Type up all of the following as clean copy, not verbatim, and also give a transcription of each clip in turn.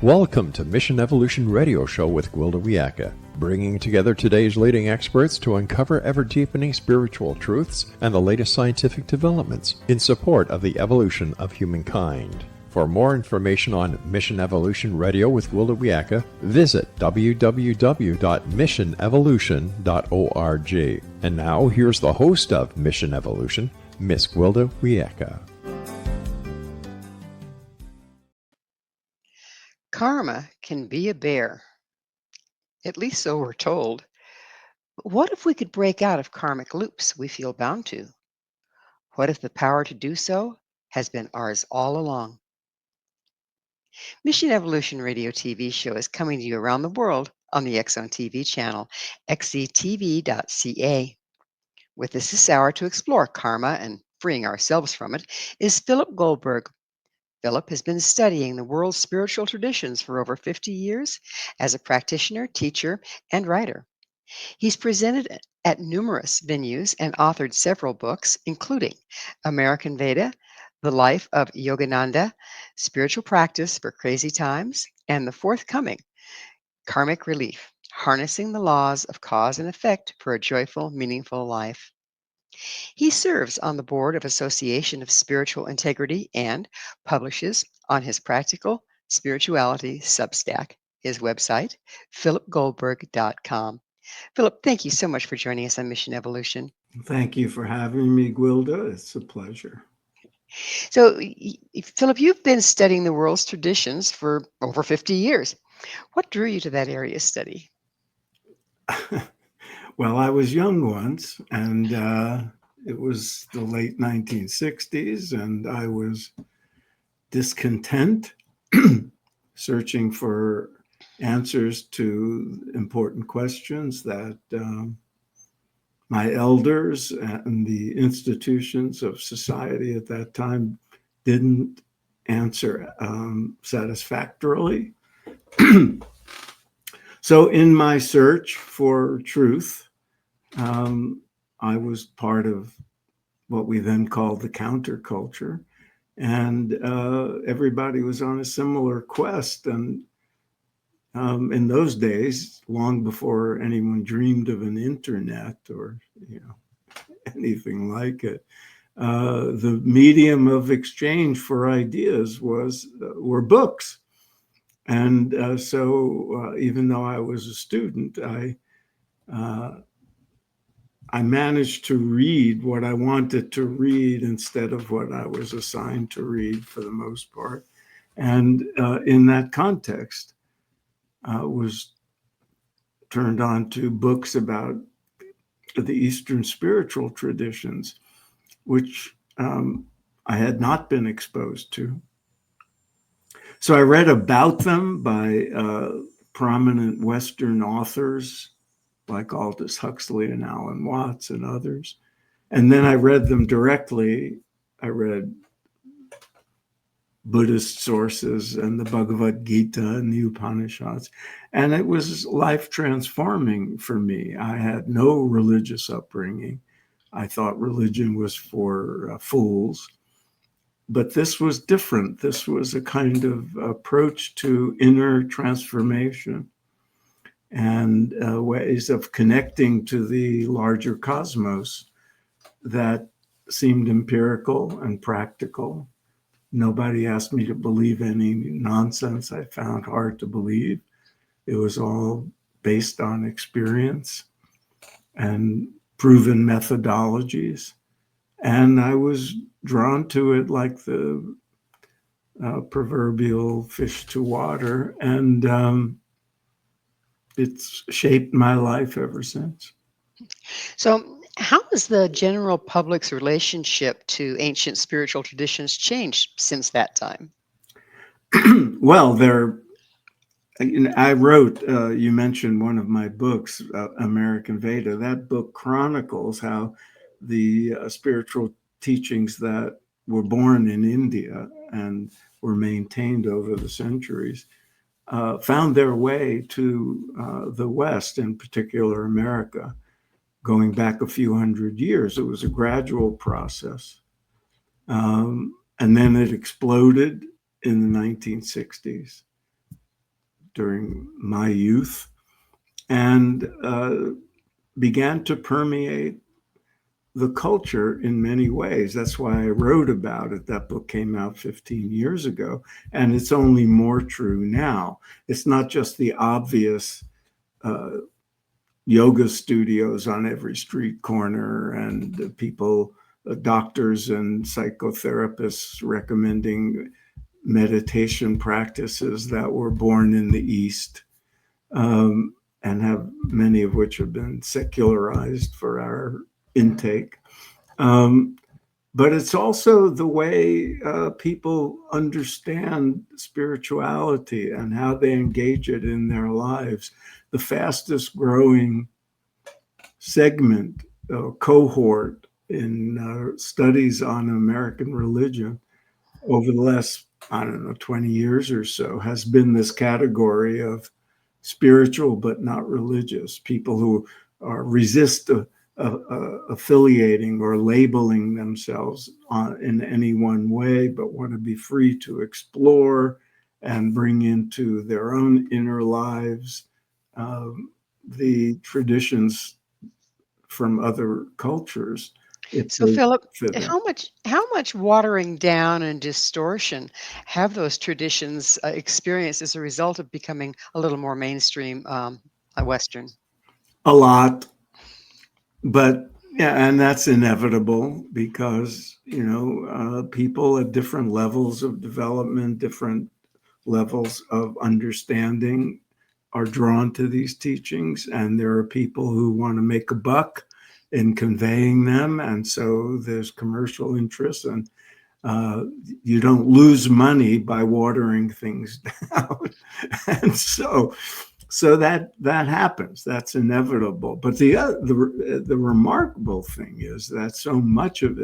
Welcome to Mission Evolution Radio Show with Gwilda Wiyaka, bringing together today's leading experts to uncover ever-deepening spiritual truths and the latest scientific developments in support of the evolution of humankind. For more information on Mission Evolution Radio with Gwilda Wiyaka, visit www.missionevolution.org. And now, here's the host of Mission Evolution, Miss Gwilda Wiyaka. Karma can be a bear. At least so we're told. But what if we could break out of karmic loops we feel bound to? What if the power to do so has been ours all along? Mission Evolution Radio TV show is coming to you around the world on the X Zone TV channel, xztv.ca. With us this hour to explore karma and freeing ourselves from it is Philip Goldberg. Philip has been studying the world's spiritual traditions for over 50 years as a practitioner, teacher, and writer. He's presented at numerous venues and authored several books, including American Veda, The Life of Yogananda, Spiritual Practice for Crazy Times, and the forthcoming Karmic Relief, Harnessing the Laws of Cause and Effect for a Joyful, Meaningful Life. He serves on the board of Association of Spiritual Integrity and publishes on his Practical Spirituality Substack, his website, philipgoldberg.com. Philip, thank you so much for joining us on Mission Evolution. Thank you for having me, Gwilda. It's a pleasure. So, Philip, you've been studying the world's traditions for over 50 years. What drew you to that area of study? Well, I was young once, and it was the late 1960s, and I was discontent, searching for answers to important questions that my elders and the institutions of society at that time didn't answer satisfactorily. So in my search for truth, I was part of what we then called the counterculture, and everybody was on a similar quest. And in those days, long before anyone dreamed of an internet or anything like it, the medium of exchange for ideas were books. And so even though I was a student, I managed to read what I wanted to read instead of what I was assigned to read for the most part. And in that context, was turned on to books about the Eastern spiritual traditions, which I had not been exposed to. So I read about them by prominent Western authors like Aldous Huxley and Alan Watts and others. And then I read them directly. I read Buddhist sources and the Bhagavad Gita and the Upanishads. And it was life transforming for me. I had no religious upbringing. I thought religion was for fools. But this was different. This was a kind of approach to inner transformation and ways of connecting to the larger cosmos that seemed empirical and practical. Nobody asked me to believe any nonsense I found hard to believe. It was all based on experience and proven methodologies. And I was drawn to it like the proverbial fish to water. And it's shaped my life ever since. So, how has the general public's relationship to ancient spiritual traditions changed since that time? Well, I wrote, you mentioned one of my books, American Veda. That book chronicles how the spiritual teachings that were born in India and were maintained over the centuries found their way to the West, in particular America, going back a few hundred years. It was a gradual process. And then it exploded in the 1960s. during my youth, and began to permeate the culture in many ways. That's why I wrote about it. That book came out 15 years ago, and it's only more true now. It's not just the obvious yoga studios on every street corner and people, doctors and psychotherapists recommending meditation practices that were born in the East, and have many of which have been secularized for our intake. But it's also the way people understand spirituality and how they engage it in their lives. The fastest growing segment, cohort in studies on American religion over the last, I don't know, 20 years or so has been this category of spiritual but not religious, people who resist affiliating or labeling themselves in any one way, but want to be free to explore and bring into their own inner lives the traditions from other cultures. So, Philip, how much watering down and distortion have those traditions experienced as a result of becoming a little more mainstream, Western? A lot, but yeah, and that's inevitable because people at different levels of development, different levels of understanding are drawn to these teachings, and there are people who want to make a buck in conveying them, and so there's commercial interest, and you don't lose money by watering things down. And so that happens. That's inevitable. But the remarkable thing is that so much of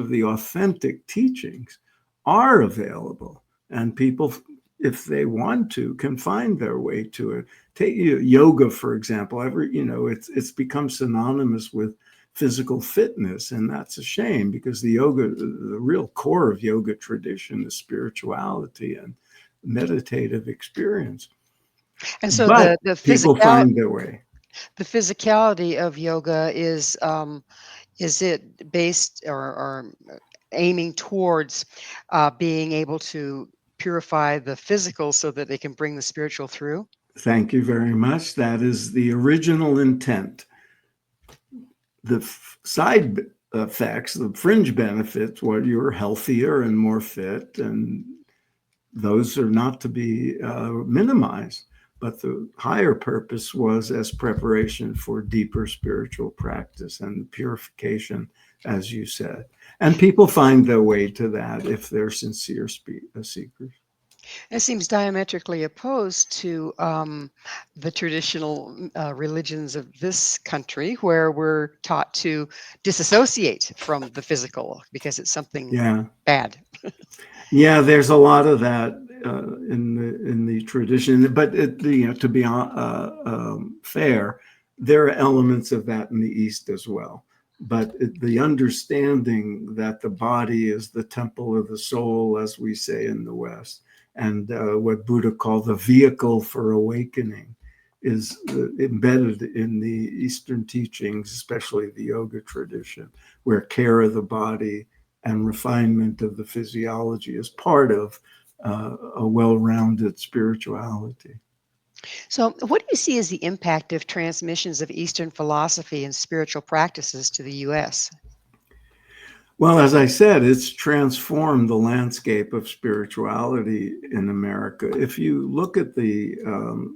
the authentic teachings are available, and people, if they want to, can find their way to it. Take yoga, for example. It's become synonymous with physical fitness, and that's a shame because the real core of yoga tradition is spirituality and meditative experience. And so But the people find their way. The physicality of yoga is it based or aiming towards being able to purify the physical so that they can bring the spiritual through? Thank you very much. That is the original intent. The side effects, the fringe benefits, well, you're healthier and more fit, and those are not to be minimized. But the higher purpose was as preparation for deeper spiritual practice and the purification, as you said. And people find their way to that if they're sincere seekers. It seems diametrically opposed to the traditional religions of this country, where we're taught to disassociate from the physical because it's something bad. Yeah, there's a lot of that in the tradition, but to be fair, there are elements of that in the East as well. But the understanding that the body is the temple of the soul, as we say in the West, and what Buddha called the vehicle for awakening, is embedded in the Eastern teachings, especially the yoga tradition, where care of the body and refinement of the physiology is part of a well-rounded spirituality. So, what do you see as the impact of transmissions of Eastern philosophy and spiritual practices to the U.S.? Well, as I said, it's transformed the landscape of spirituality in America. If you look at the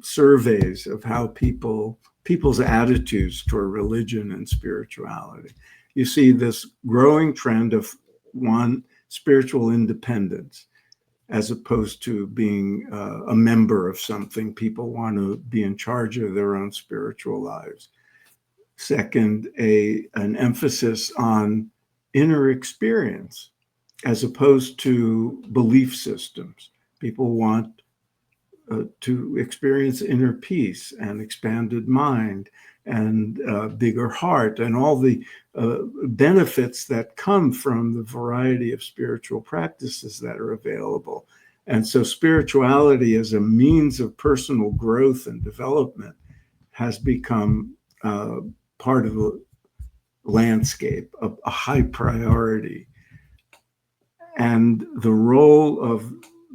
surveys of how people's attitudes toward religion and spirituality, you see this growing trend of, one, spiritual independence, as opposed to being a member of something. People want to be in charge of their own spiritual lives. Second, an emphasis on inner experience as opposed to belief systems. People want to experience inner peace and expanded mind and bigger heart and all the benefits that come from the variety of spiritual practices that are available. And so spirituality as a means of personal growth and development has become part of the landscape, a high priority. And the role of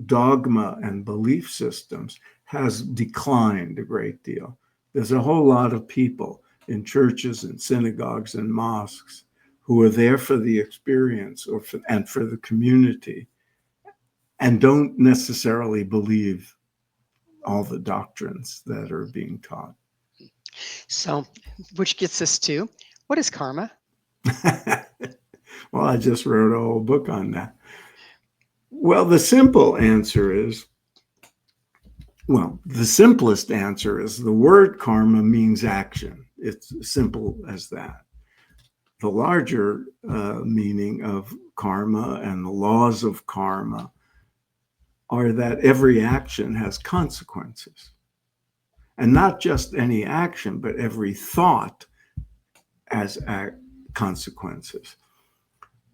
dogma and belief systems has declined a great deal. There's a whole lot of people in churches and synagogues and mosques who are there for the experience and for the community, and don't necessarily believe all the doctrines that are being taught. So, which gets us to, what is karma? Well, I just wrote a whole book on that. Well, the simplest answer is the word karma means action. It's simple as that. The larger meaning of karma and the laws of karma are that every action has consequences. And not just any action, but every thought has consequences.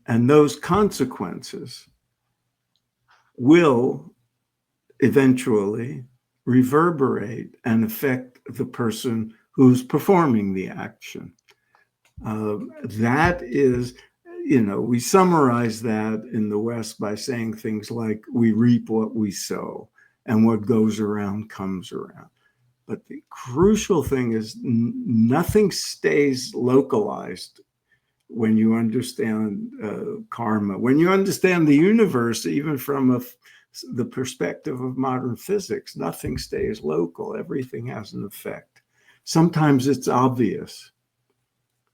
And those consequences will eventually reverberate and affect the person who's performing the action. That is, we summarize that in the West by saying things like, we reap what we sow, and what goes around comes around. But the crucial thing is nothing stays localized when you understand karma. When you understand the universe, even from the perspective of modern physics, nothing stays local. Everything has an effect. Sometimes it's obvious.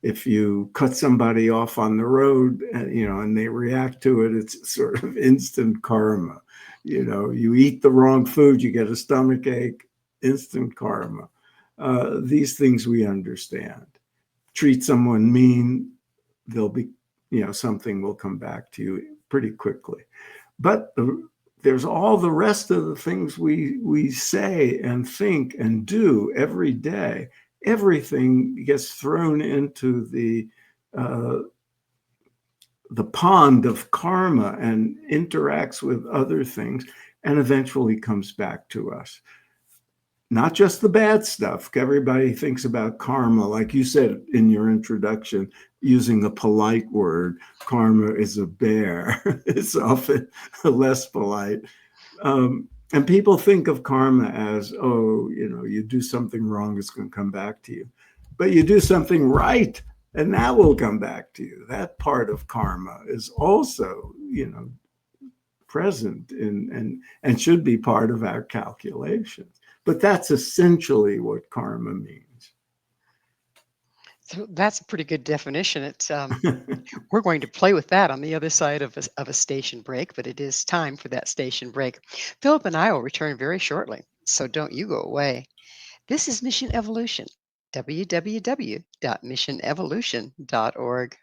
If you cut somebody off on the road, and they react to it, it's sort of instant karma. You eat the wrong food, you get a stomach ache, instant karma. These things we understand. Treat someone mean, there'll be, something will come back to you pretty quickly. But there's all the rest of the things we say and think and do every day. Everything gets thrown into the pond of karma and interacts with other things, and eventually comes back to us. Not just the bad stuff. Everybody thinks about karma, like you said in your introduction, using a polite word. Karma is a bear. It's often less polite. And people think of karma as, you do something wrong, it's going to come back to you. But you do something right, and that will come back to you. That part of karma is also, present and should be part of our calculations. But that's essentially what karma means. So that's a pretty good definition. It's we're going to play with that on the other side of a station break, but it is time for that station break. Philip and I will return very shortly, so don't you go away. This is Mission Evolution, www.missionevolution.org.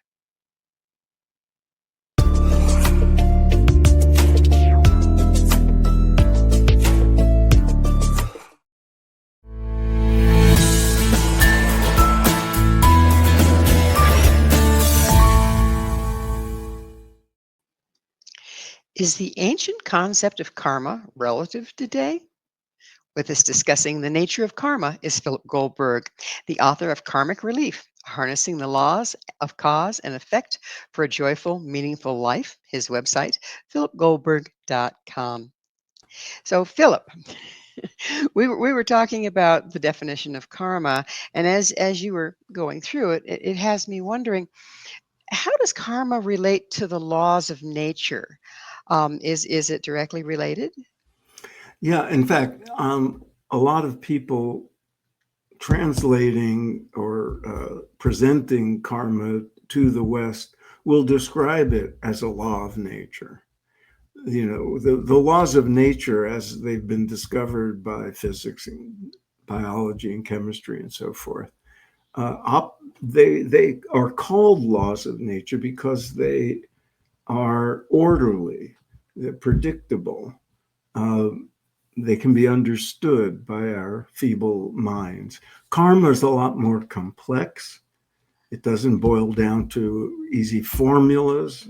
Is the ancient concept of karma relative today? With us discussing the nature of karma is Philip Goldberg, the author of Karmic Relief, Harnessing the Laws of Cause and Effect for a Joyful, Meaningful Life, his website, philipgoldberg.com. So, Philip, we were talking about the definition of karma, and as you were going through it, it has me wondering, how does karma relate to the laws of nature? Is it directly related? Yeah, in fact, a lot of people translating or presenting karma to the West will describe it as a law of nature. The laws of nature, as they've been discovered by physics and biology and chemistry and so forth, they are called laws of nature because they are orderly, they're predictable. They can be understood by our feeble minds. Karma is a lot more complex. It doesn't boil down to easy formulas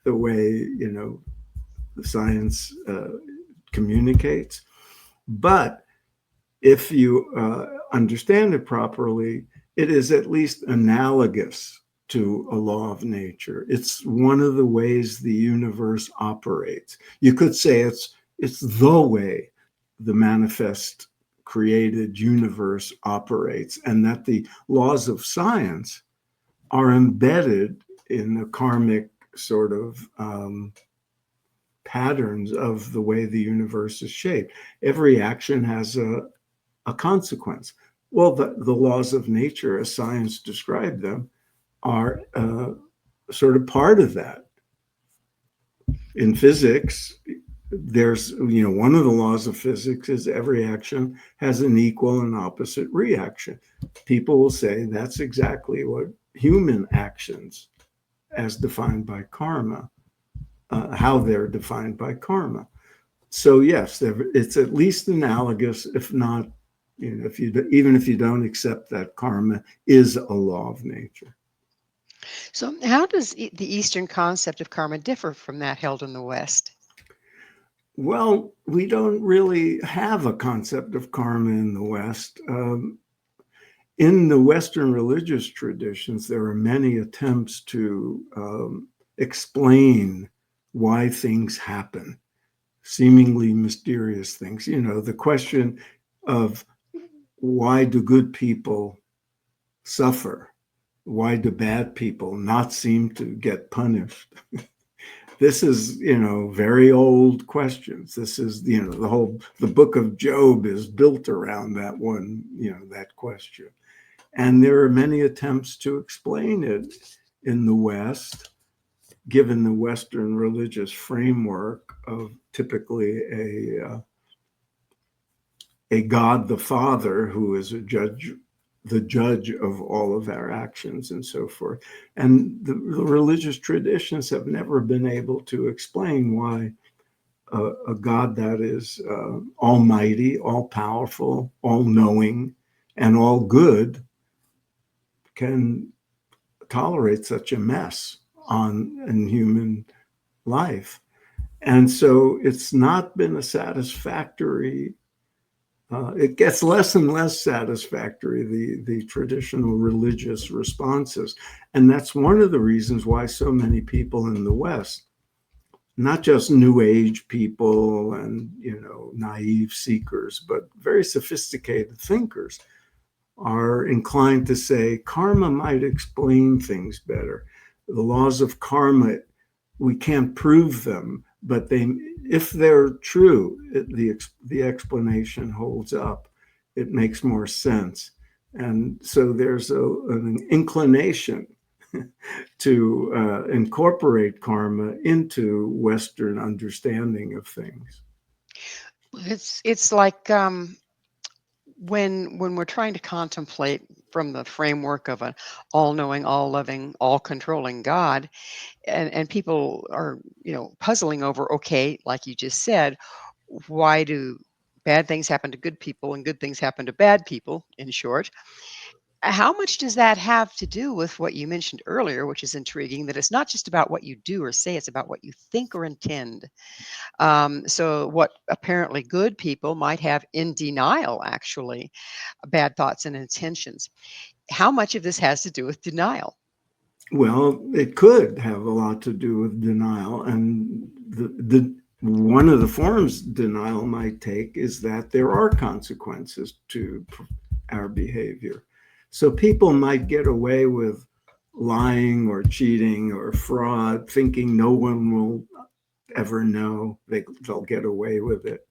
the way, the science communicates. But if you understand it properly, it is at least analogous to a law of nature. It's one of the ways the universe operates. You could say it's the way the manifest created universe operates, and that the laws of science are embedded in the karmic sort of patterns of the way the universe is shaped. Every action has a consequence. Well, the laws of nature, as science described them, are sort of part of that. In physics, there's, one of the laws of physics is every action has an equal and opposite reaction. People will say that's exactly what human actions, as defined by karma, how they're defined by karma. So yes, it's at least analogous, if not, even if you don't accept that karma is a law of nature. So, how does the Eastern concept of karma differ from that held in the West? Well, we don't really have a concept of karma in the West. In the Western religious traditions, there are many attempts to explain why things happen, seemingly mysterious things. The question of why do good people suffer? Why do bad people not seem to get punished? This is, very old questions. This is, the book of Job is built around that one, that question. And there are many attempts to explain it in the West, given the Western religious framework of typically a God the Father who is the judge of all of our actions and so forth. And the religious traditions have never been able to explain why a God that is almighty, all powerful, all knowing, and all good can tolerate such a mess in human life. And so it's not been a satisfactory, it gets less and less satisfactory, the traditional religious responses. And that's one of the reasons why so many people in the West, not just New Age people and, naive seekers, but very sophisticated thinkers, are inclined to say karma might explain things better. The laws of karma, we can't prove them, but if they're true, the explanation holds up. It makes more sense. And so there's an inclination to incorporate karma into Western understanding of things. It's like when we're trying to contemplate from the framework of an all-knowing, all-loving, all-controlling God, and people are puzzling over, okay, like you just said, why do bad things happen to good people and good things happen to bad people, in short? How much does that have to do with what you mentioned earlier, which is intriguing, that it's not just about what you do or say, it's about what you think or intend? So what apparently good people might have in denial, actually, bad thoughts and intentions. How much of this has to do with denial? Well, it could have a lot to do with denial. And the one of the forms denial might take is that there are consequences to our behavior. So people might get away with lying or cheating or fraud, thinking no one will ever know. They'll get away with it.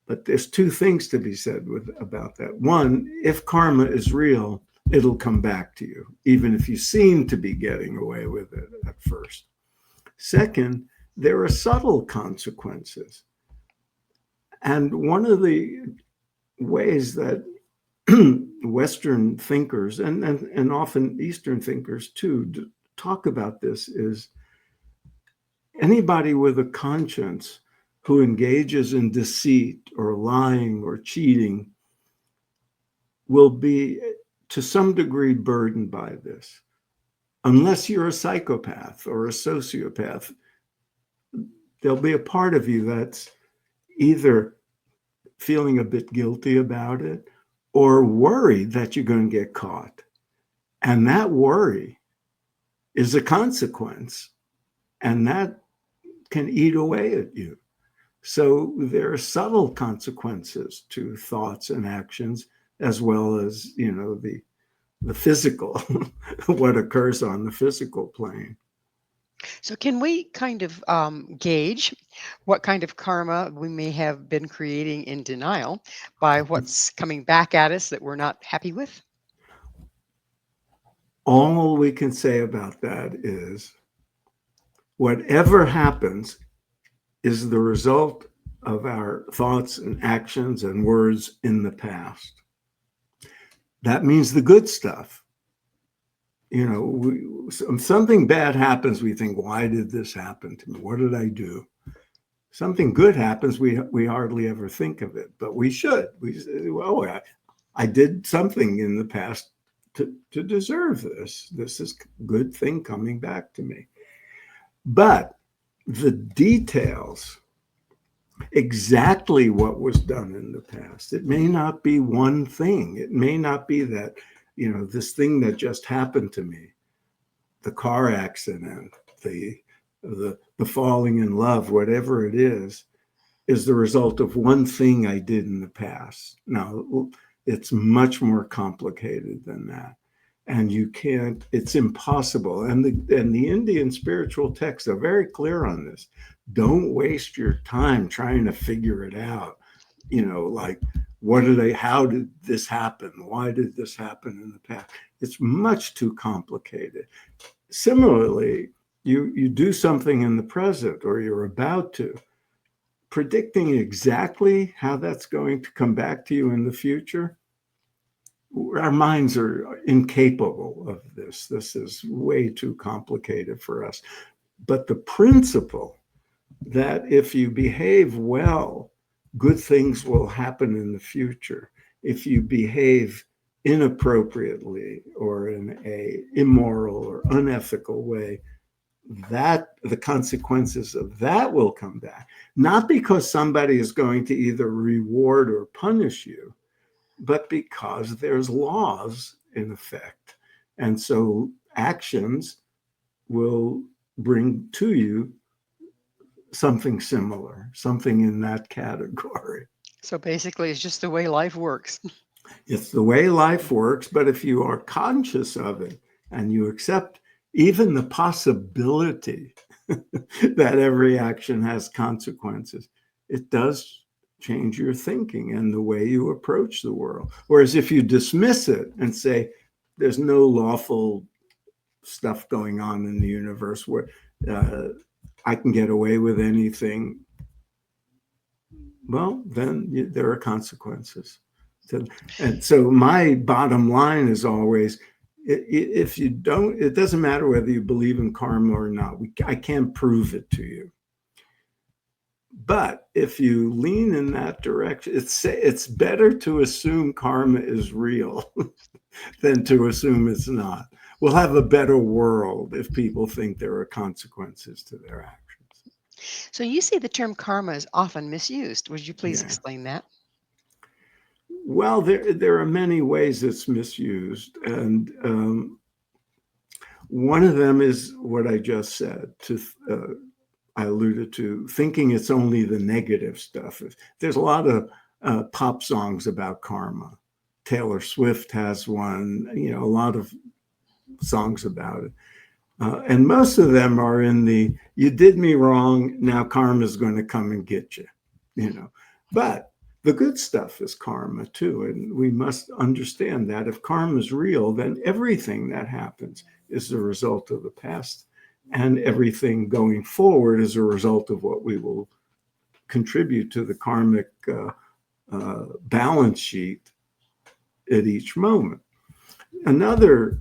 But there's two things to be said about that. One, if karma is real, it'll come back to you, even if you seem to be getting away with it at first. Second, there are subtle consequences. And one of the ways that Western thinkers and often Eastern thinkers too talk about this is anybody with a conscience who engages in deceit or lying or cheating will be to some degree burdened by this. Unless you're a psychopath or a sociopath, there'll be a part of you that's either feeling a bit guilty about it or worried that you're going to get caught. And that worry is a consequence, and that can eat away at you. So there are subtle consequences to thoughts and actions, as well as, the physical, what occurs on the physical plane. So, can we kind of gauge what kind of karma we may have been creating in denial by what's coming back at us that we're not happy with? All we can say about that is whatever happens is the result of our thoughts and actions and words in the past. That means the good stuff. Something bad happens, we think, why did this happen to me? What did I do? Something good happens, we hardly ever think of it, but we should. We say, well, I did something in the past to deserve this. This is a good thing coming back to me. But the details, exactly what was done in the past, it may not be one thing. It may not be that, this thing that just happened to me, the car accident, the falling in love, whatever it is the result of one thing I did in the past. Now, it's much more complicated than that. And it's impossible. And the Indian spiritual texts are very clear on this. Don't waste your time trying to figure it out. Like, how did this happen? Why did this happen in the past? It's much too complicated. Similarly, you do something in the present, or you're about to, predicting exactly how that's going to come back to you in the future. Our minds are incapable of this. This is way too complicated for us. But the principle that if you behave well, good things will happen in the future. If you behave inappropriately or in a immoral or unethical way, that the consequences of that will come back. Not because somebody is going to either reward or punish you, but because there's laws in effect. And so actions will bring to you something similar, something in that category. So basically, it's just the way life works. It's the way life works, but if you are conscious of it and you accept even the possibility that every action has consequences, it does change your thinking and the way you approach the world. Whereas if you dismiss it and say, there's no lawful stuff going on in the universe where I can get away with anything, well, then there are consequences. And so my bottom line is always, if you don't, it doesn't matter whether you believe in karma or not. I can't prove it to you. But if you lean in that direction, it's better to assume karma is real than to assume it's not. We'll have a better world if people think there are consequences to their actions. So you say the term karma is often misused. Would you please Yeah. explain that? Well, there are many ways it's misused. And one of them is what I just said, I alluded to, thinking it's only the negative stuff. There's a lot of pop songs about karma. Taylor Swift has one, a lot of songs about it. And most of them are in you did me wrong, now karma's going to come and get you, But the good stuff is karma too. And we must understand that if karma is real, then everything that happens is the result of the past. And everything going forward is a result of what we will contribute to the karmic balance sheet at each moment. Another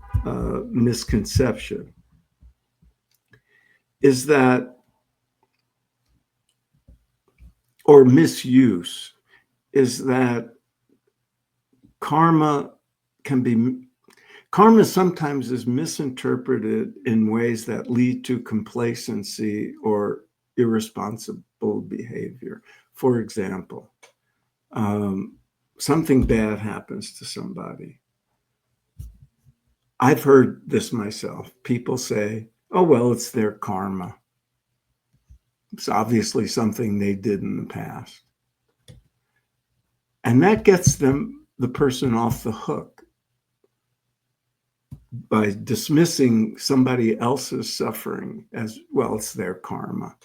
misconception is that, or misuse, is that karma sometimes is misinterpreted in ways that lead to complacency or irresponsible behavior. For example, something bad happens to somebody. I've heard this myself. People say, oh, well, it's their karma. It's obviously something they did in the past. And that gets the person off the hook by dismissing somebody else's suffering as, well, it's their karma.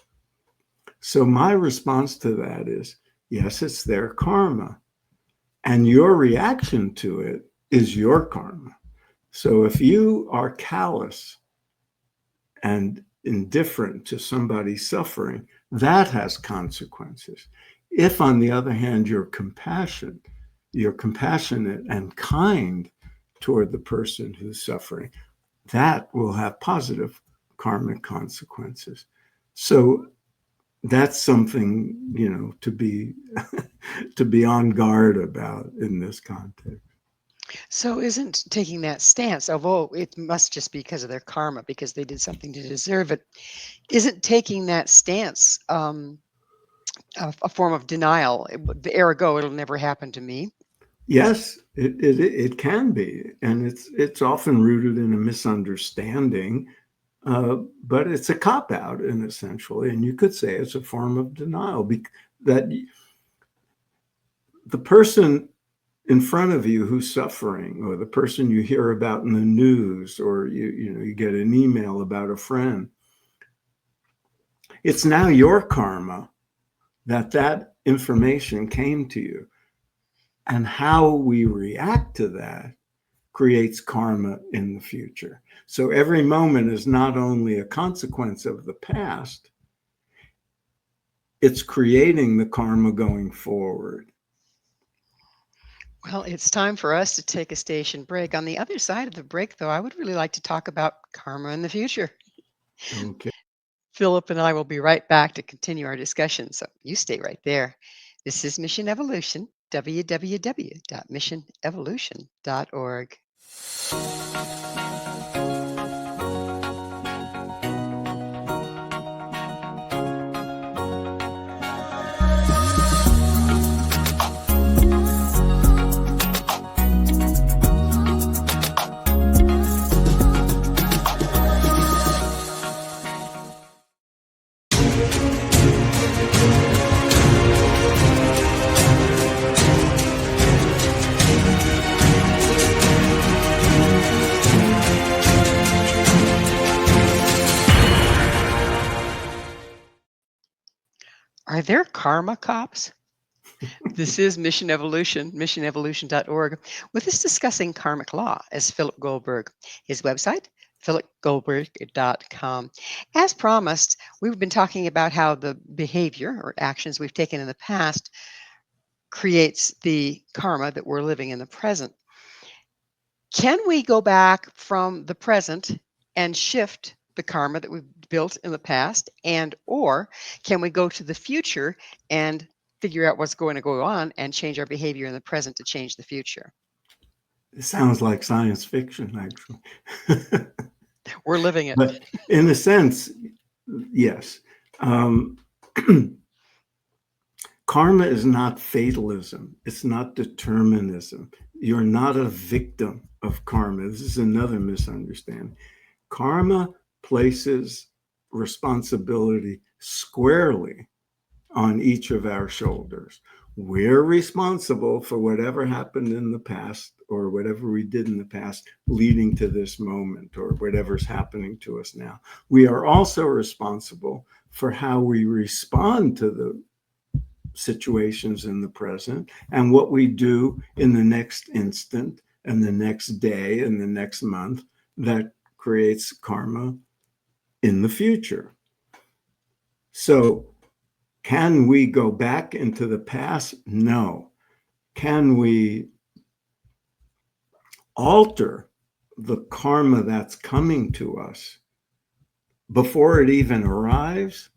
So my response to that is, yes, it's their karma. And your reaction to it is your karma. So if you are callous and indifferent to somebody's suffering, that has consequences. If, on the other hand, you're compassionate and kind toward the person who's suffering, that will have positive karmic consequences. So that's something, to be to be on guard about in this context. So isn't taking that stance, although it must just be because of their karma, because they did something to deserve it, isn't taking that stance a form of denial? Ergo, it'll never happen to me. Yes, it can be, and it's often rooted in a misunderstanding, but it's a cop-out, in essentially, and you could say it's a form of denial, that the person in front of you who's suffering, or the person you hear about in the news, or you get an email about a friend, it's now your karma that information came to you. And how we react to that creates karma in the future. So every moment is not only a consequence of the past, it's creating the karma going forward. Well, it's time for us to take a station break. On the other side of the break, though, I would really like to talk about karma in the future. Okay. Philip and I will be right back to continue our discussion, so you stay right there. This is Mission Evolution, www.missionevolution.org. Are there karma cops? This is Mission Evolution, missionevolution.org, with us discussing karmic law as Philip Goldberg. His website, philipgoldberg.com. As promised, we've been talking about how the behavior or actions we've taken in the past creates the karma that we're living in the present. Can we go back from the present and shift the karma that we've built in the past, or can we go to the future and figure out what's going to go on and change our behavior in the present to change the future? It sounds like science fiction, actually. We're living it. But in a sense, yes. Karma is not fatalism. It's not determinism. You're not a victim of karma. This is another misunderstanding. Karma places responsibility squarely on each of our shoulders. We're responsible for whatever happened in the past, or whatever we did in the past leading to this moment, or whatever's happening to us now. We are also responsible for how we respond to the situations in the present and what we do in the next instant and the next day and the next month that creates karma in the future. So can we go back into the past? No. Can we alter the karma that's coming to us before it even arrives?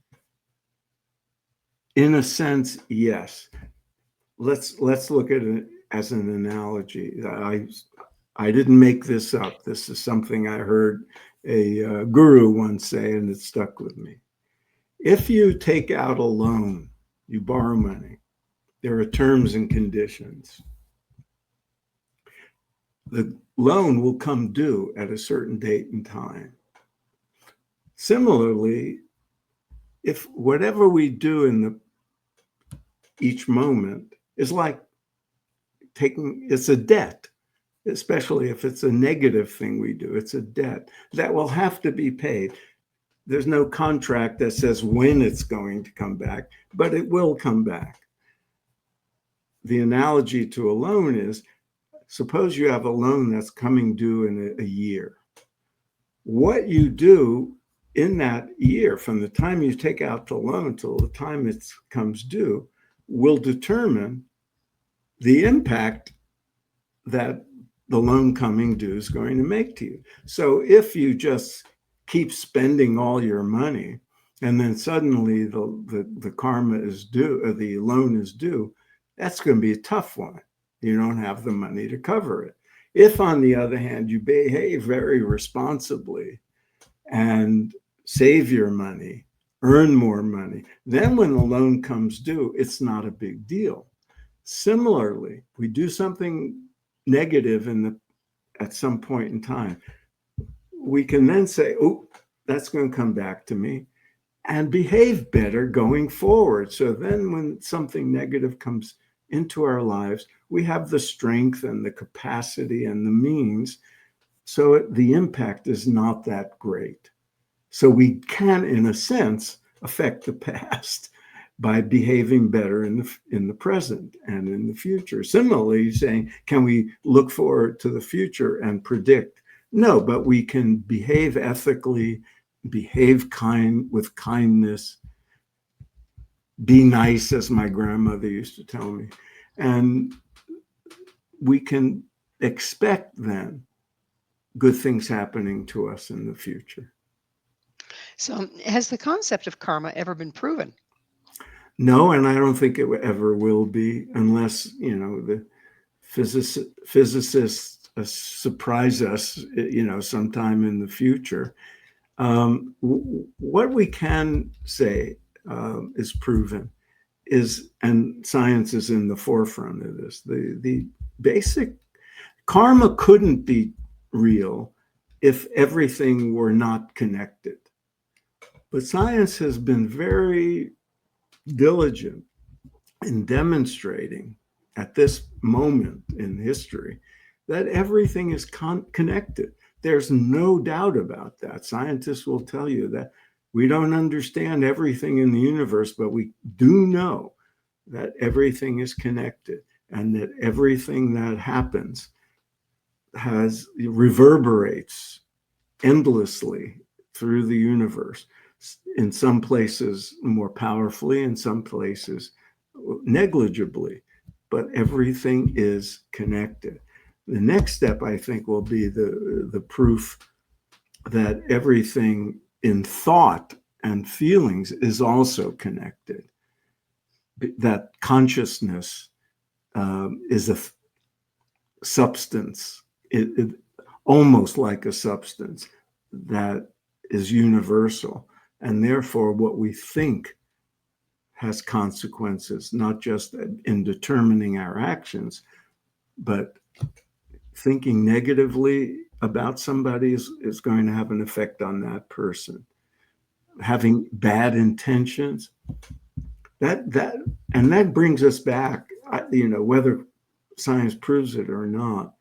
In a sense, yes. Let's look at it as an analogy. I didn't make this up. This is something I heard a guru once say, and it stuck with me. If you take out a loan, you borrow money, there are terms and conditions. The loan will come due at a certain date and time. Similarly, if whatever we do in each moment is like it's a debt, especially if it's a negative thing we do, it's a debt that will have to be paid. There's no contract that says when it's going to come back, but it will come back. The analogy to a loan is, suppose you have a loan that's coming due in a year. What you do in that year, from the time you take out the loan till the time it comes due, will determine the impact that the loan coming due is going to make to you. So if you just keep spending all your money and then suddenly the karma is due, or the loan is due, that's going to be a tough one. You don't have the money to cover it. If, on the other hand, you behave very responsibly and save your money, earn more money, then when the loan comes due, it's not a big deal. Similarly, we do something negative at some point in time, we can then say, oh, that's going to come back to me, and behave better going forward. So then when something negative comes into our lives, we have the strength and the capacity and the means, so the impact is not that great. So we can, in a sense, affect the past by behaving better in the present and in the future. Similarly, saying, can we look forward to the future and predict? No, but we can behave ethically, behave with kindness, be nice, as my grandmother used to tell me. And we can expect then good things happening to us in the future. So, has the concept of karma ever been proven? No, and I don't think it ever will be, unless, the physicists surprise us, sometime in the future. What we can say is proven is, and science is in the forefront of this, the basic karma couldn't be real if everything were not connected. But science has been very diligent in demonstrating at this moment in history that everything is connected. There's no doubt about that. Scientists will tell you that we don't understand everything in the universe, but we do know that everything is connected, and that everything that happens reverberates endlessly through the universe. In some places more powerfully, in some places negligibly, but everything is connected. The next step, I think, will be the proof that everything in thought and feelings is also connected, that consciousness is a substance, it almost like a substance that is universal. And therefore, what we think has consequences, not just in determining our actions, but thinking negatively about somebody is going to have an effect on that person. Having bad intentions, that brings us back, whether science proves it or not.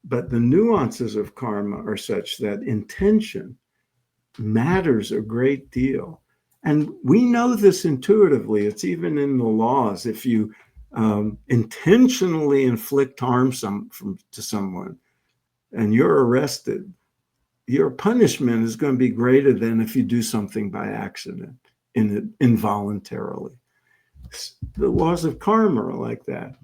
But the nuances of karma are such that intention matters a great deal. And we know this intuitively. It's even in the laws. If you intentionally inflict harm to someone and you're arrested, your punishment is going to be greater than if you do something by accident, involuntarily. The laws of karma are like that.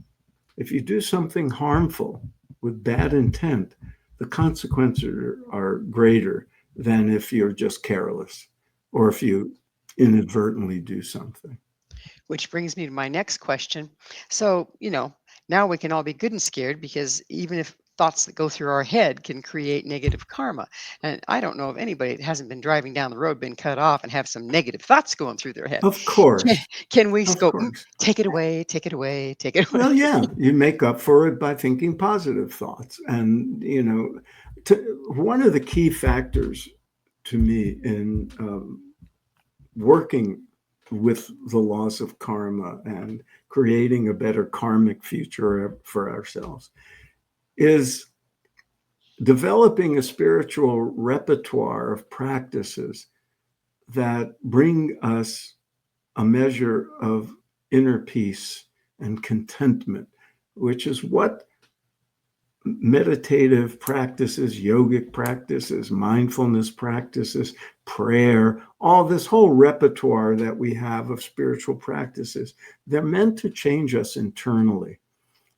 If you do something harmful with bad intent, the consequences are greater than if you're just careless or if you inadvertently do something. Which brings me to my next question. So, now we can all be good and scared, because even if thoughts that go through our head can create negative karma. And I don't know of anybody that hasn't been driving down the road, been cut off, and have some negative thoughts going through their head. Of Can, course. can we Of go, course. take it away, take it away, take it away? Well, yeah, you make up for it by thinking positive thoughts. And, one of the key factors to me in working with the laws of karma and creating a better karmic future for ourselves is developing a spiritual repertoire of practices that bring us a measure of inner peace and contentment, which is what meditative practices, yogic practices, mindfulness practices, prayer, all this whole repertoire that we have of spiritual practices, they're meant to change us internally.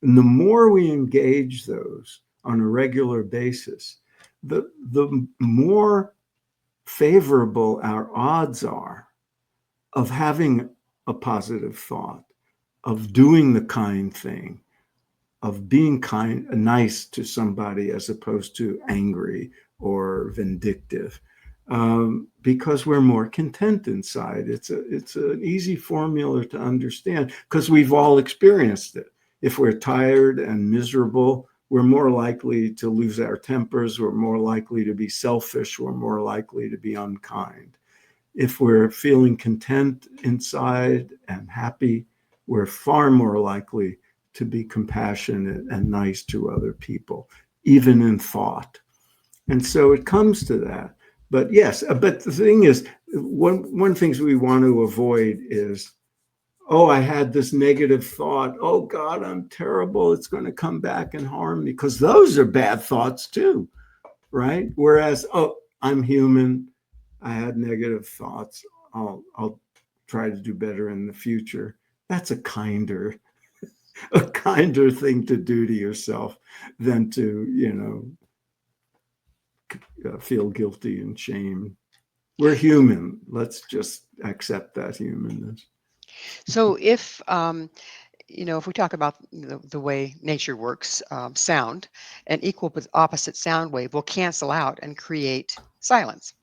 And the more we engage those on a regular basis, the more favorable our odds are of having a positive thought, of doing the kind thing, of being nice to somebody as opposed to angry or vindictive, because we're more content inside. It's an easy formula to understand because we've all experienced it. If we're tired and miserable, we're more likely to lose our tempers. We're more likely to be selfish. We're more likely to be unkind. If we're feeling content inside and happy, we're far more likely to be compassionate and nice to other people, even in thought. And so it comes to that. But yes, but the thing is, one things we want to avoid is, oh, I had this negative thought. Oh God, I'm terrible. It's going to come back and harm me. Because those are bad thoughts too, right? Whereas, oh, I'm human. I had negative thoughts. I'll try to do better in the future. That's a kinder thing to do to yourself than to, feel guilty and shame. We're human. Let's just accept that humanness. So if if we talk about the way nature works, sound, an equal but opposite sound wave will cancel out and create silence.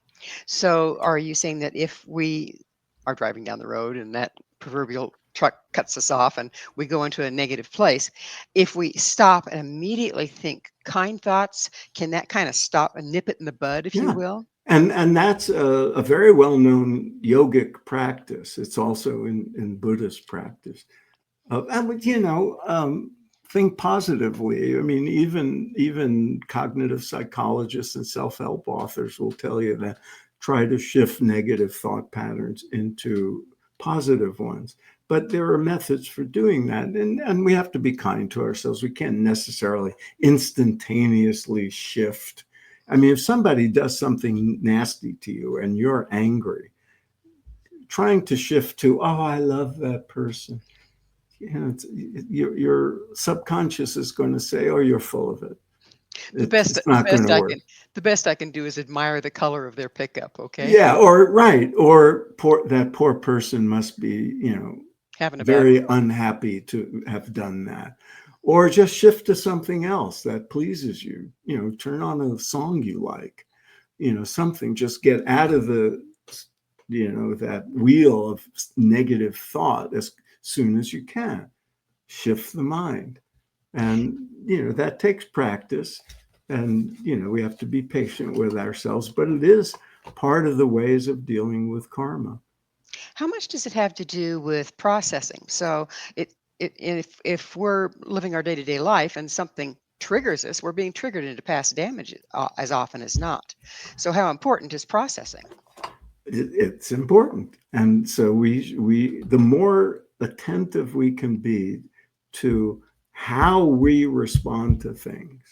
So are you saying that if we are driving down the road and that proverbial truck cuts us off and we go into a negative place, if we stop and immediately think kind thoughts, can that kind of stop and nip it in the bud, if you Yeah. will? And that's a very well-known yogic practice. It's also in Buddhist practice. Think positively. I mean, even cognitive psychologists and self-help authors will tell you that try to shift negative thought patterns into positive ones. But there are methods for doing that. And we have to be kind to ourselves. We can't necessarily instantaneously shift. I mean, if somebody does something nasty to you and you're angry, trying to shift to, oh, I love that person. Your subconscious is going to say, oh, you're full of it. It's not going to work. The best I can do is admire the color of their pickup. Okay. Yeah. Or that poor person must be, Having a very unhappy to have done that. Or just shift to something else that pleases you. Turn on a song you like. Something. Just get out of that wheel of negative thought as soon as you can. Shift the mind. And, that takes practice. And, we have to be patient with ourselves. But it is part of the ways of dealing with karma. How much does it have to do with processing? So if we're living our day-to-day life and something triggers us, we're being triggered into past damage as often as not. So how important is processing? It's important. And so we the more attentive we can be to how we respond to things.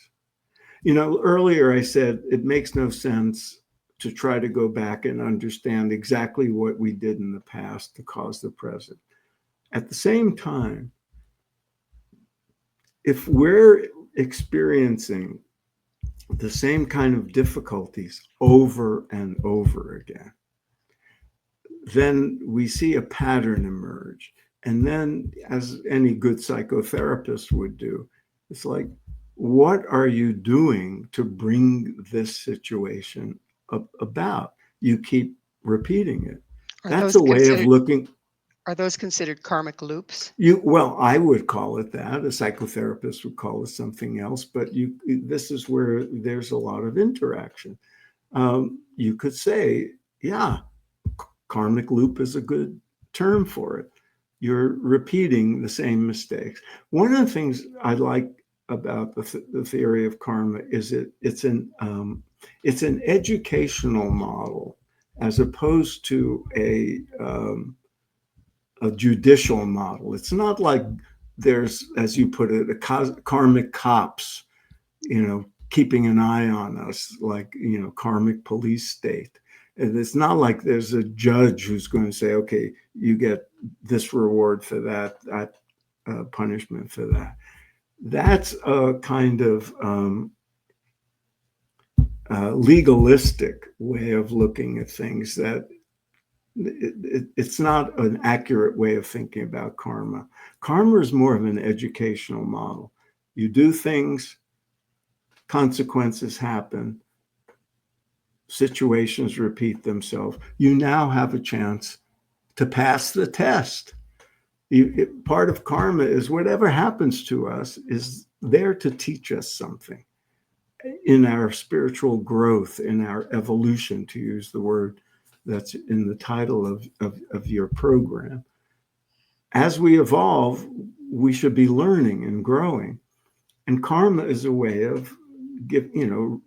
Earlier I said it makes no sense to try to go back and understand exactly what we did in the past to cause the present. At the same time, if we're experiencing the same kind of difficulties over and over again, then we see a pattern emerge. And then, as any good psychotherapist would do, it's like, what are you doing to bring this situation about? You keep repeating it. Are That's those a way of considered looking. are those considered karmic loops? Well, I would call it that. A psychotherapist would call it something else, but this is where there's a lot of interaction. You could say, yeah, karmic loop is a good term for it. You're repeating the same mistakes. One of the things I like about the theory of karma is it's an educational model as opposed to a judicial model. It's not like there's, as you put it, karmic cops, keeping an eye on us, like, karmic police state. And it's not like there's a judge who's going to say, okay, you get this reward for that punishment for that. That's a kind of legalistic way of looking at things that it's not an accurate way of thinking about karma. Karma is more of an educational model. You do things, consequences happen, situations repeat themselves. You now have a chance to pass the test. Part of karma is whatever happens to us is there to teach us something in our spiritual growth, in our evolution, to use the word that's in the title of your program. As we evolve, we should be learning and growing. And karma is a way of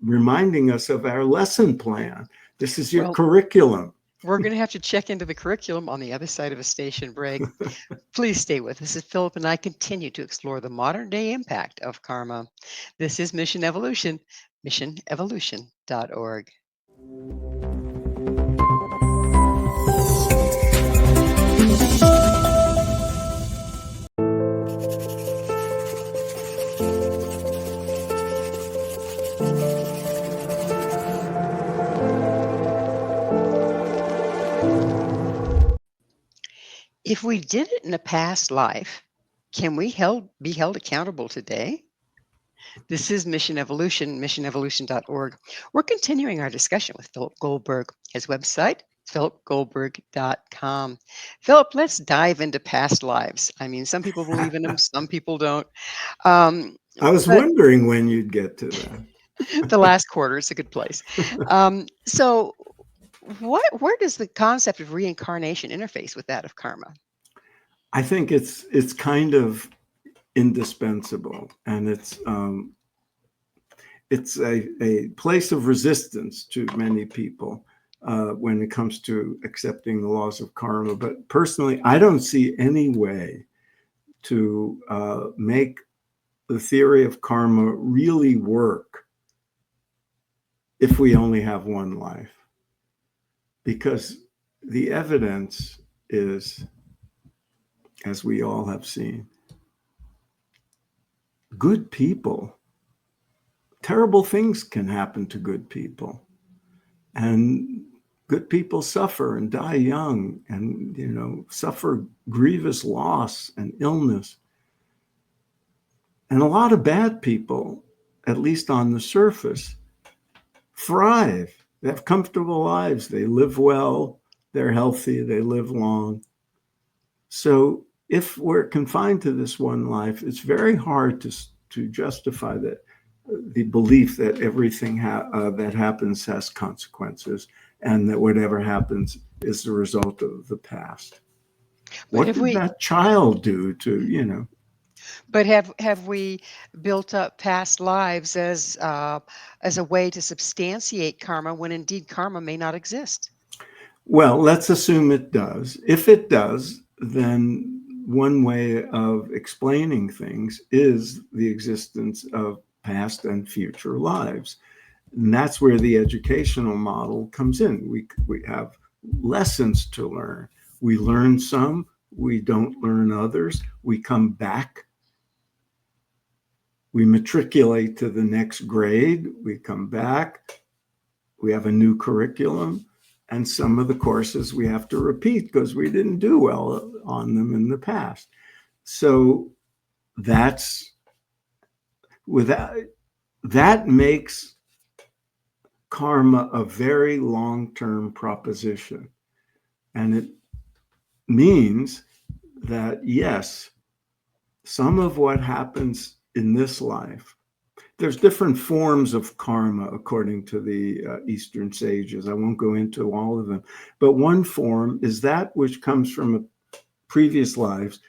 reminding us of our lesson plan. This is your curriculum. We're going to have to check into the curriculum on the other side of a station break. Please stay with us as Philip and I continue to explore the modern day impact of karma. This is Mission Evolution, missionevolution.org. If we did it in a past life, can we be held accountable today? This is Mission Evolution, missionevolution.org. We're continuing our discussion with Philip Goldberg. His website, philipgoldberg.com. Philip, let's dive into past lives. I mean, some people believe in them, some people don't. I was wondering when you'd get to that. The last quarter is a good place. So where does the concept of reincarnation interface with that of karma? I think it's kind of indispensable, and it's a place of resistance to many people when it comes to accepting the laws of karma. But personally, I don't see any way to make the theory of karma really work if we only have one life. Because the evidence is, as we all have seen, good people, terrible things can happen to good people. And good people suffer and die young and, suffer grievous loss and illness. And a lot of bad people, at least on the surface, thrive. They have comfortable lives. They live well. They're healthy. They live long. So if we're confined to this one life, it's very hard to justify the belief that everything that happens has consequences, and that whatever happens is the result of the past. What did that child do to, But have we built up past lives as a way to substantiate karma when indeed karma may not exist? Well, let's assume it does. If it does, then one way of explaining things is the existence of past and future lives. And that's where the educational model comes in. We have lessons to learn. We learn some, we don't learn others. We come back. We matriculate to the next grade. We come back. We have a new curriculum. And some of the courses we have to repeat because we didn't do well on them in the past. So that's Without that makes karma a very long-term proposition. And it means that, yes, some of what happens in this life, there's different forms of karma according to the Eastern sages. I won't go into all of them. But one form is that which comes from previous lives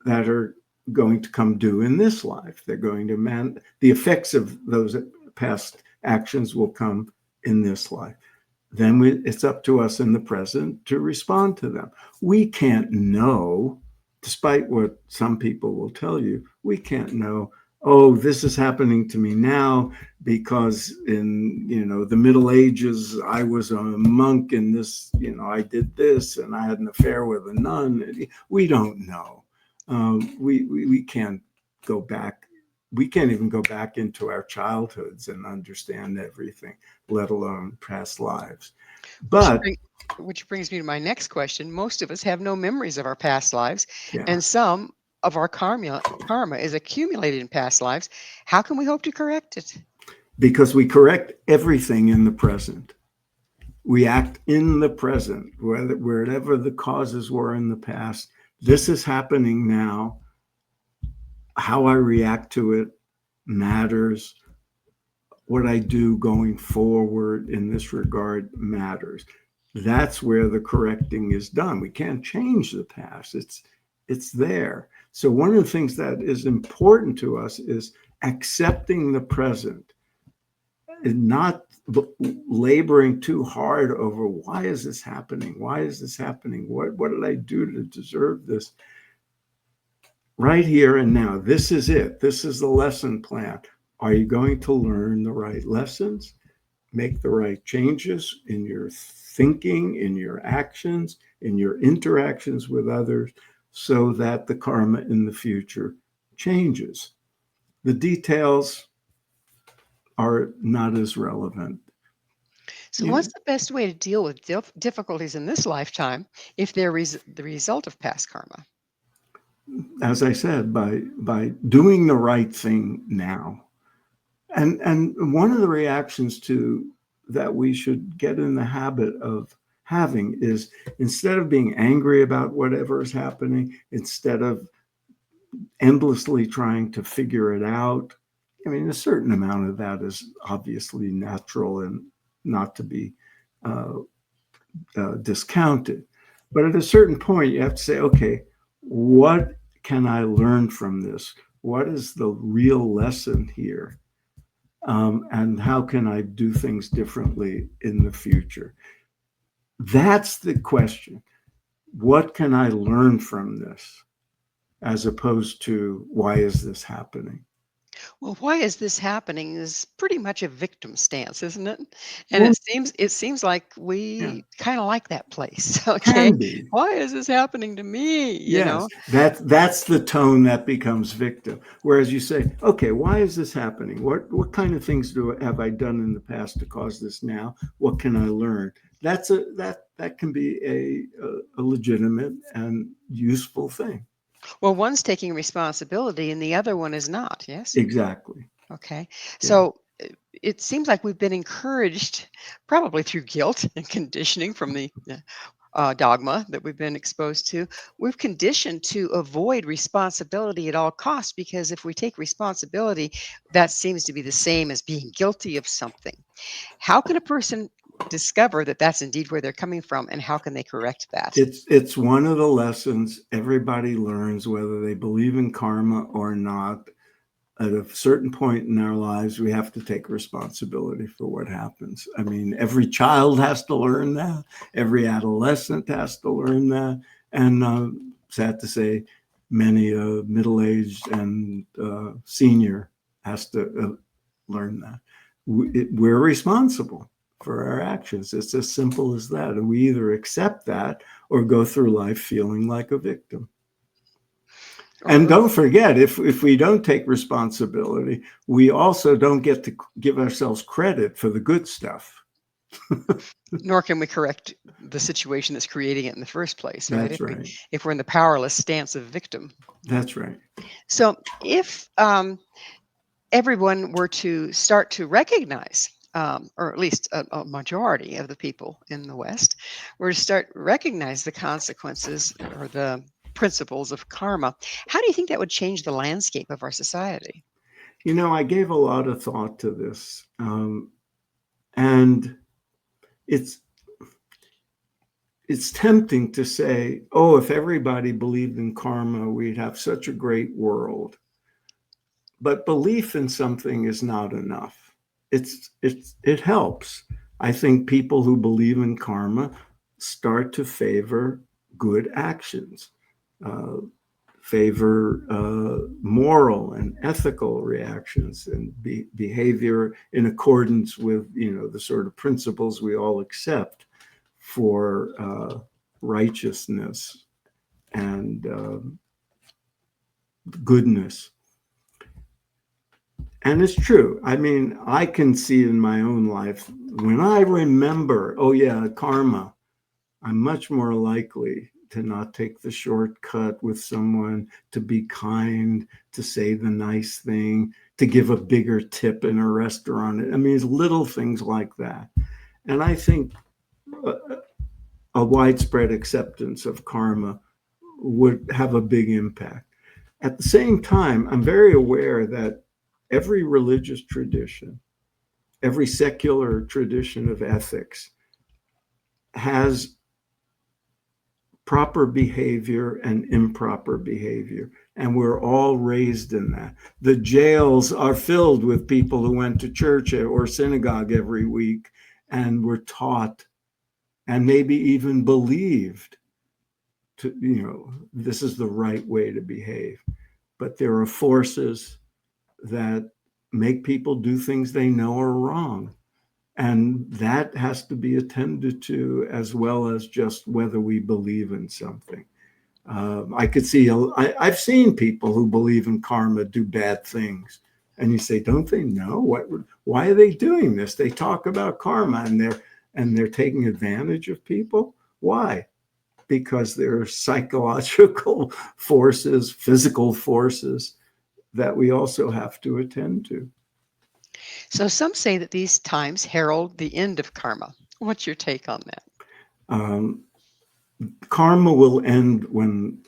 that are going to come due in this life. They're going to the effects of those past actions will come in this life. Then it's up to us in the present to respond to them. We can't know, despite what some people will tell you, we can't know, oh, this is happening to me now because in, the Middle Ages, I was a monk and this, I did this and I had an affair with a nun. We don't know. We can't go back. We can't even go back into our childhoods and understand everything, let alone past lives. But which brings me to my next question. Most of us have no memories of our past lives, yeah, and some of our karma is accumulated in past lives. How can we hope to correct it? Because we correct everything in the present. We act in the present, wherever the causes were in the past. This is happening now. How I react to it matters. What I do going forward in this regard matters. That's where the correcting is done. We can't change the past. It's there. So one of the things that is important to us is accepting the present and not laboring too hard over why is this happening? Why is this happening? What did I do to deserve this? Right here and now, this is it. This is the lesson plan. Are you going to learn the right lessons, make the right changes in your thinking, in your actions, in your interactions with others, so that the karma in the future changes? The details are not as relevant. So, what's the best way to deal with difficulties in this lifetime if they're the result of past karma? As I said, by doing the right thing now. And one of the reactions to that we should get in the habit of having is, instead of being angry about whatever is happening, instead of endlessly trying to figure it out. I mean, a certain amount of that is obviously natural and not to be discounted. But at a certain point, you have to say, okay, what can I learn from this? What is the real lesson here? And how can I do things differently in the future? That's the question. What can I learn from this? As opposed to, why is this happening? Well, why is this happening is pretty much a victim stance, isn't it? And it seems like we kind of like that place. Okay. Can be. Why is this happening to me? Yes, that's the tone that becomes victim. Whereas you say, okay, why is this happening? What kind of things have I done in the past to cause this now? What can I learn? That can be a legitimate and useful thing. Well, one's taking responsibility and the other one is not. Yes. Exactly. Okay. So it seems like we've been encouraged, probably through guilt and conditioning from the dogma that we've been exposed to. We've conditioned to avoid responsibility at all costs, because if we take responsibility, that seems to be the same as being guilty of something. How can a person discover that that's indeed where they're coming from, and how can they correct that? It's one of the lessons everybody learns, whether they believe in karma or not. At a certain point in our lives, we have to take responsibility for what happens. I mean, every child has to learn that. Every adolescent has to learn that. And sad to say, many middle-aged and senior has to learn that. We're responsible for our actions. It's as simple as that. And we either accept that or go through life feeling like a victim. And don't forget, if we don't take responsibility, we also don't get to give ourselves credit for the good stuff. Nor can we correct the situation that's creating it in the first place, right? That's right. If we're in the powerless stance of victim. That's right. So if everyone were to start to recognize, or at least a majority of the people in the West were to start recognize the consequences or the principles of karma, how do you think that would change the landscape of our society? I gave a lot of thought to this, and it's tempting to say, oh, if everybody believed in karma, we'd have such a great world. But belief in something is not enough. It helps. I think people who believe in karma start to favor good actions, favor moral and ethical reactions and behavior in accordance with the sort of principles we all accept for righteousness and goodness. And it's true. I mean, I can see in my own life, when I remember, oh yeah, karma, I'm much more likely to not take the shortcut with someone, to be kind, to say the nice thing, to give a bigger tip in a restaurant. I mean, it's little things like that. And I think a widespread acceptance of karma would have a big impact. At the same time, I'm very aware that every religious tradition, every secular tradition of ethics has proper behavior and improper behavior. And we're all raised in that. The jails are filled with people who went to church or synagogue every week and were taught and maybe even believed this is the right way to behave. But there are forces that make people do things they know are wrong. And that has to be attended to, as well as just whether we believe in something. I could see, I've seen people who believe in karma do bad things. And you say, don't they know? Why are they doing this? They talk about karma and they're taking advantage of people. Why? Because there are psychological forces, physical forces that we also have to attend to. So some say that these times herald the end of karma. What's your take on that? Karma will end when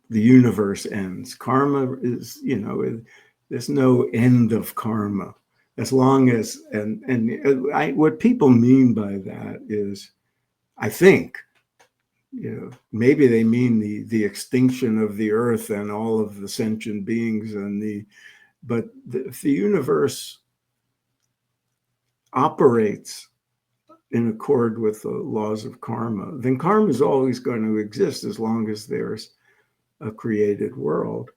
the universe ends. Karma is, there's no end of karma. As long as, what people mean by that is, I think, maybe they mean the extinction of the earth and all of the sentient beings but if the universe operates in accord with the laws of karma, then karma is always going to exist as long as there's a created world.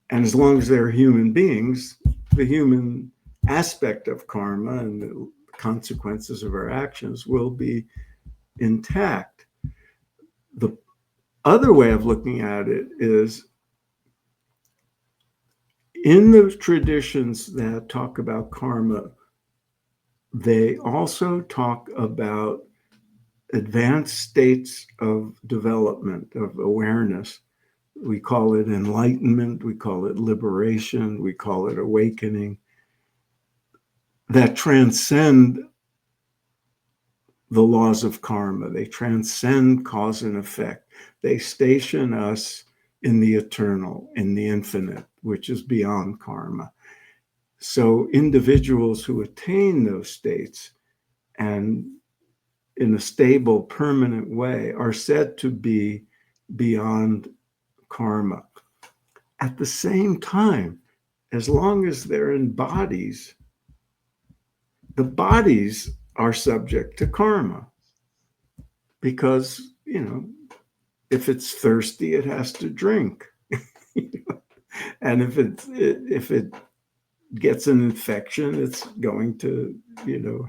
And as long as there are human beings, the human aspect of karma and the consequences of our actions will be intact. The other way of looking at it is, in those traditions that talk about karma, they also talk about advanced states of development, of awareness. We call it enlightenment, we call it liberation, we call it awakening, that transcend the laws of karma. They transcend cause and effect. They station us in the eternal, in the infinite, which is beyond karma. So individuals who attain those states and in a stable, permanent way are said to be beyond karma. At the same time, as long as they're in bodies, the bodies are subject to karma. Because, if it's thirsty, it has to drink. And if it gets an infection, it's going to,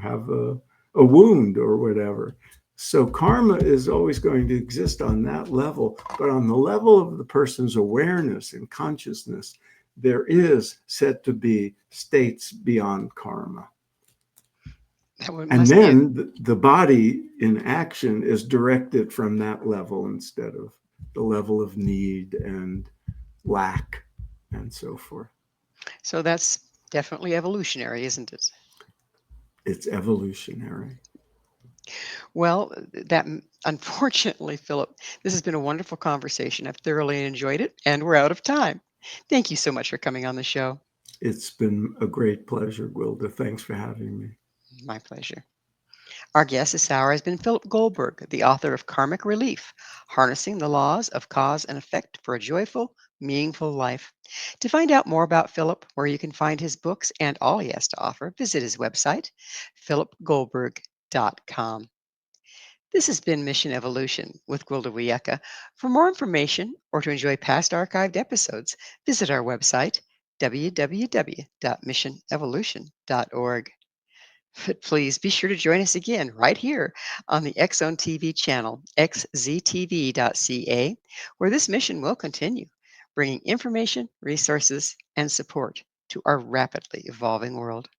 have a wound or whatever. So karma is always going to exist on that level. But on the level of the person's awareness and consciousness, there is said to be states beyond karma. And then the body in action is directed from that level instead of the level of need and lack and so forth. So that's Definitely evolutionary, isn't it? It's evolutionary. Well, unfortunately, Philip, this has been a wonderful conversation. I've thoroughly enjoyed it, and we're out of time. Thank you so much for coming on the show. It's been a great pleasure, Gwilda. Thanks for having me. My pleasure. Our guest this hour has been Philip Goldberg, the author of Karmic Relief, Harnessing the Laws of Cause and Effect for a Joyful, Meaningful Life. To find out more about Philip, where you can find his books and all he has to offer, visit his website, philipgoldberg.com. This has been Mission Evolution with Gwilda Wiyaka. For more information or to enjoy past archived episodes, visit our website, www.missionevolution.org. But please be sure to join us again right here on the X-Zone TV channel, xztv.ca, where this mission will continue, bringing information, resources, and support to our rapidly evolving world.